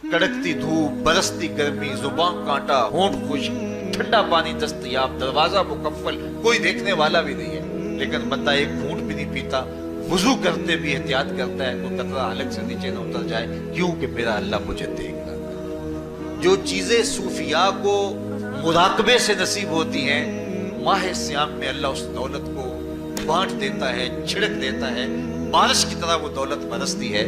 کڑکتی دھوپ، برستی گرمی، زبان کانٹا، ہونٹ خشک، ٹھنڈا پانی دستیاب، دروازہ مکفل، کوئی دیکھنے والا بھی نہیں ہے، لیکن بندہ ایک گھونٹ بھی نہیں پیتا، وضو کرتے بھی احتیاط کرتا ہے کوئی قطرہ حلق سے نیچے نہ اتر جائے، کیوں کہ میرا اللہ مجھے دیکھ رہا ہے۔ جو چیزیں صوفیاء کو مراقبے سے نصیب ہوتی ہیں، ماہ سیام میں اللہ اس دولت کو بانٹ دیتا ہے، چھڑک دیتا ہے، بارش کی طرح وہ دولت برستی ہے،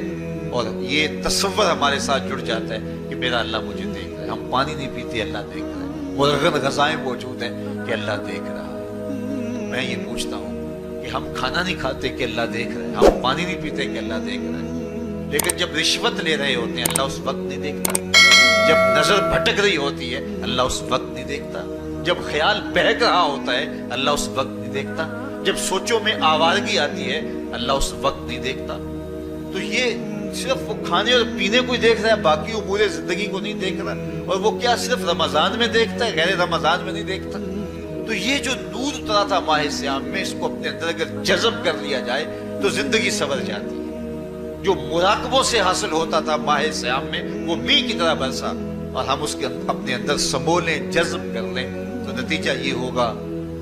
اور یہ تصور ہمارے ساتھ جڑ جاتا ہے کہ میرا اللہ مجھے دیکھ رہا ہے۔ ہم پانی نہیں پیتے، اللہ دیکھ رہا ہے، مرغن غذائیں موجود ہیں کہ اللہ دیکھ رہا ہے۔ میں یہ پوچھتا ہوں کہ ہم کھانا نہیں کھاتے کہ اللہ دیکھ رہا ہے، ہم پانی نہیں پیتے کہ اللہ دیکھ رہا ہے، لیکن جب رشوت لے رہے ہوتے ہیں اللہ اس وقت نہیں دیکھتا، جب نظر بھٹک رہی ہوتی ہے اللہ اس وقت نہیں دیکھتا، جب خیال بہک رہا ہوتا ہے اللہ اس وقت نہیں دیکھتا، جب سوچوں میں آوارگی آتی ہے اللہ اس وقت نہیں دیکھتا۔ تو یہ صرف وہ کھانے اور پینے کو ہی دیکھ رہا ہے، باقی امور زندگی کو نہیں دیکھ رہا، اور وہ کیا صرف رمضان میں دیکھتا ہے، غیر رمضان میں نہیں دیکھتا۔ تو یہ جو نور اترا تھا ماہ سیام میں، اس کو اپنے اندر اگر جذب کر لیا جائے تو زندگی سنور جاتی ہے۔ جو مراقبوں سے حاصل ہوتا تھا ماہ سیام میں، وہ میںہ کی طرح برسا، اور ہم اس کے اپنے اندر سمولیں، جذب کر لیں، تو نتیجہ یہ ہوگا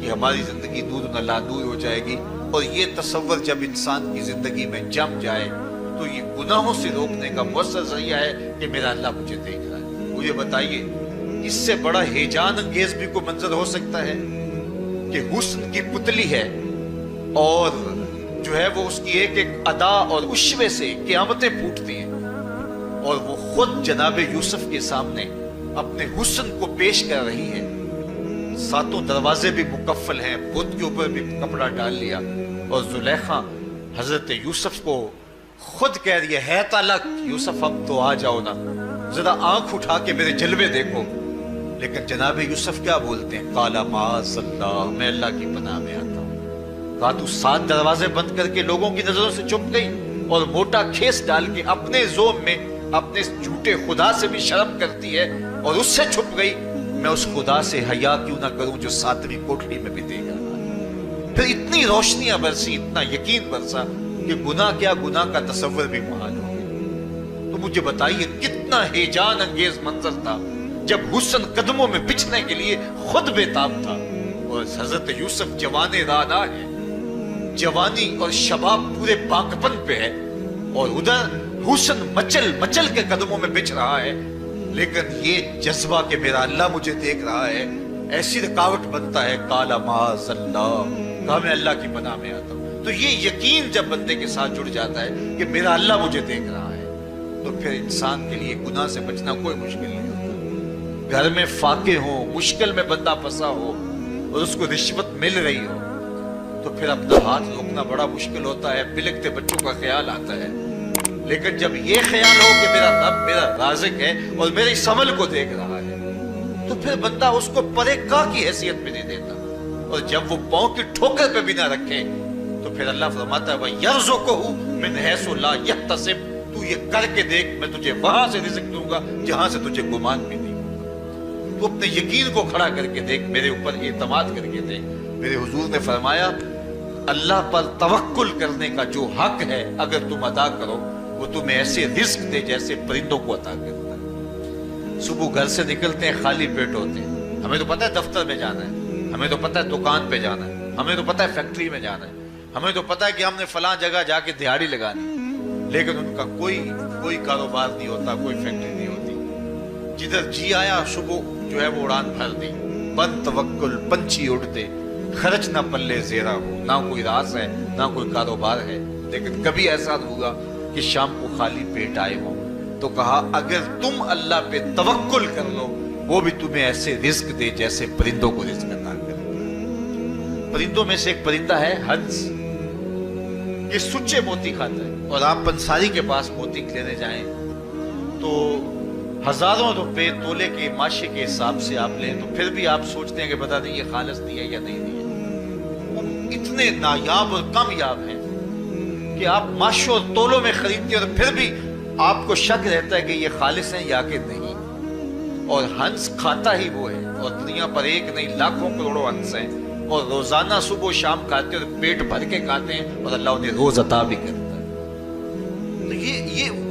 کہ ہماری زندگی نور نلا نور ہو جائے گی۔ اور یہ تصور جب انسان کی زندگی میں جم جائے تو یہ گناہوں سے روکنے کا مؤثر ذریعہ ہے کہ میرا اللہ مجھے دیکھ رہا ہے۔ مجھے بتائیے اس سے بڑا ہیجان انگیز بھی کوئی منظر ہو سکتا ہے کہ حسن کی پتلی ہے، اور جو ہے وہ اس کی ایک ایک ادا اور اشوے سے قیامتیں پھوٹتی ہیں، اور وہ خود جناب یوسف کے سامنے اپنے حسن کو پیش کر رہی ہے، ساتوں دروازے بھی مکفل ہیں، بت کے اوپر بھی کپڑا ڈال لیا، اور زلیخا حضرت یوسف کو خود کہہ رہی ہے تالک یوسف اب تو آ جاؤ نا، ذرا آنکھ اٹھا کے میرے جلوے دیکھو۔ لیکن جناب یوسف کیا بولتے ہیں؟ قال معاذ اللہ، میں اللہ کی پناہ میں آتا ہوں۔ کہا تو 7 دروازے بند کر کے لوگوں کی نظروں سے چھپ گئی، اور موٹا کھیس ڈال کے اپنے زوم میں اپنے جھوٹے خدا سے بھی شرم کرتی ہے اور اس سے چھپ گئی، میں اس خدا سے حیا کیوں نہ کروں جو 7ویں کوٹھڑی میں بھی دیکھ رہا ہے۔ پھر اتنی روشنیاں برسی، اتنا یقین برسا کہ گناہ کیا، گناہ کا تصور بھی محال ہو گیا۔ تو مجھے بتائیے کتنا ہیجان انگیز منظر تھا جب حسن قدموں میں بچھنے کے لیے خود بےتاب تھا، اور حضرت یوسف جوان رانا ہے، جوانی اور شباب پورے پاکپن پہ ہے، اور ادھر حسن مچل مچل کے قدموں میں بچھ رہا ہے، لیکن یہ جذبہ کہ میرا اللہ مجھے دیکھ رہا ہے ایسی رکاوٹ بنتا ہے۔ قال معاذ اللہ، کہا میں اللہ کی پناہ میں آتا ہوں۔ تو یہ یقین جب بندے کے ساتھ جڑ جاتا ہے کہ میرا اللہ مجھے دیکھ رہا ہے، تو پھر انسان کے لیے گناہ سے بچنا کوئی مشکل نہیں ہوتا۔ گھر میں فاقے ہوں، مشکل میں بندہ پھنسا ہو اور اس کو رشوت مل رہی ہو، تو پھر اپنا ہاتھ روکنا بڑا مشکل ہوتا ہے، بلکتے بچوں کا خیال آتا ہے۔ لیکن جب یہ خیال ہو کہ میرا رب میرا رازق ہے اور میرے اس عمل کو دیکھ رہا ہے، تو پھر بندہ اس کو پرے کا کی حیثیت میں نہیں دیتا، اور جب وہ پاؤں کی ٹھوکر پہ بھی نہ رکھے تو پھر اللہ فرماتا ہے وَيَرْزُقْهُ مِنْ حَيْثُ لَا يَحْتَسِبُ، تو یہ کر کے دیکھ میں تجھے وہاں سے رزق دوں گا جہاں سے تجھے گمان بھی نہیں ہوگا۔ تو اپنے یقین کو کھڑا کر کے دیکھ، میرے اوپر اعتماد کر کے دیکھ۔ میرے حضور نے فرمایا اللہ پر توکل کرنے کا جو حق ہے اگر تم ادا کرو، وہ تمہیں ایسے رزق دے جیسے پرندوں کو عطا کرتا ہے۔ صبح گھر سے نکلتے ہیں خالی پیٹ ہوتے ہیں، ہمیں تو پتہ ہے دفتر میں جانا ہے، ہمیں تو پتہ ہے دکان پہ جانا ہے، ہمیں تو پتہ ہے فیکٹری میں جانا ہے، ہمیں تو پتہ ہے کہ ہم نے فلاں جگہ جا کے دیہاڑی لگانی، لیکن ان کا کوئی کاروبار نہیں ہوتا، کوئی فیکٹری نہیں ہوتی۔ جدھر جی آیا صبح جو ہے وہ اڑان بھر دی، بند توکل، پنچھی اڑتے، خرچ نہ پلے زیرہ ہو، نہ کوئی راز ہے نہ کوئی کاروبار ہے، لیکن کبھی ایسا ہوگا کہ شام کو خالی پیٹ آئے ہو، تو کہا اگر تم اللہ پہ توکل کر لو وہ بھی تمہیں ایسے رزق دے جیسے پرندوں کو رزق عطا کرتا ہے۔ پرندوں میں سے ایک پرندہ ہے ہنس، یہ سچے موتی کھاتا ہے، اور آپ پنساری کے پاس موتی لینے جائیں تو ہزاروں روپے تولے کے ماشے کے حساب سے آپ لیں، تو پھر بھی آپ سوچتے ہیں کہ بتا دیں یہ خالص دیا یا نہیں دیا۔ وہ اتنے نایاب اور کامیاب ہیں کہ آپ ماشوں اور تولوں میں خریدتے ہیں اور پھر بھی آپ کو شک رہتا ہے کہ یہ خالص ہیں یا کہ نہیں۔ اور ہنس کھاتا ہی وہ ہے، اور دنیا پر ایک نہیں لاکھوں کروڑوں ہنس ہیں، اور روزانہ صبح و شام کھاتے ہیں اور پیٹ بھر کے کھاتے ہیں، اور اللہ انہیں روز عطا بھی کرتا ہے۔ تو یہ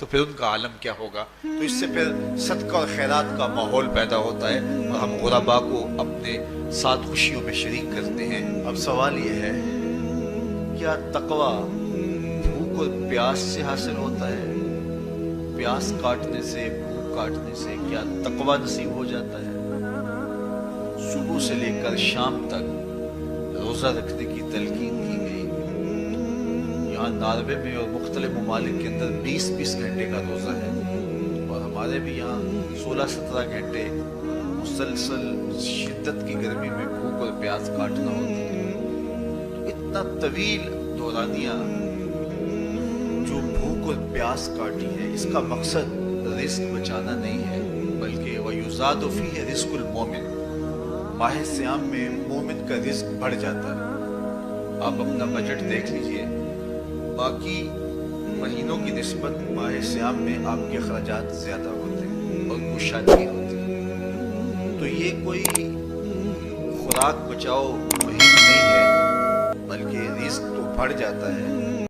تو پھر ان کا عالم کیا ہوگا. تو اس سے پھر صدقہ اور خیرات کا ماحول پیدا ہوتا ہے اور ہم غربا کو اپنے ساتھ خوشیوں میں شریک کرتے ہیں. اب سوال یہ ہے، کیا تقویٰ بھوک اور پیاس سے حاصل ہوتا ہے؟ پیاس کاٹنے سے، بھوک کاٹنے سے کیا تقویٰ نصیب ہو جاتا ہے؟ صبح سے لے کر شام تک روزہ رکھنے کی تلقین کی گئی. یہاں ناروے میں اور مختلف ممالک کے اندر 20 گھنٹے کا روزہ ہے اور ہمارے بھی یہاں 16-17 گھنٹے مسلسل شدت کی گرمی میں بھوک اور پیاس کاٹنا ہوتی ہے. اتنا طویل دورانیہ جو بھوک اور پیاس کاٹی ہے، اس کا مقصد رزق بچانا نہیں ہے، بلکہ وَيُزَادُ فِيهِ رِزْقُ الْمُؤْمِنِ، ماہ سیام میں مومن کا رزق بڑھ جاتا ہے. آپ اپنا بجٹ دیکھ لیجئے، باقی مہینوں کی نسبت ماہ سیام میں آپ کے اخراجات زیادہ ہوتے ہیں اور کشادگی ہوتی ہے. تو یہ کوئی خوراک بچاؤ مہم نہیں ہے، بلکہ رزق تو بڑھ جاتا ہے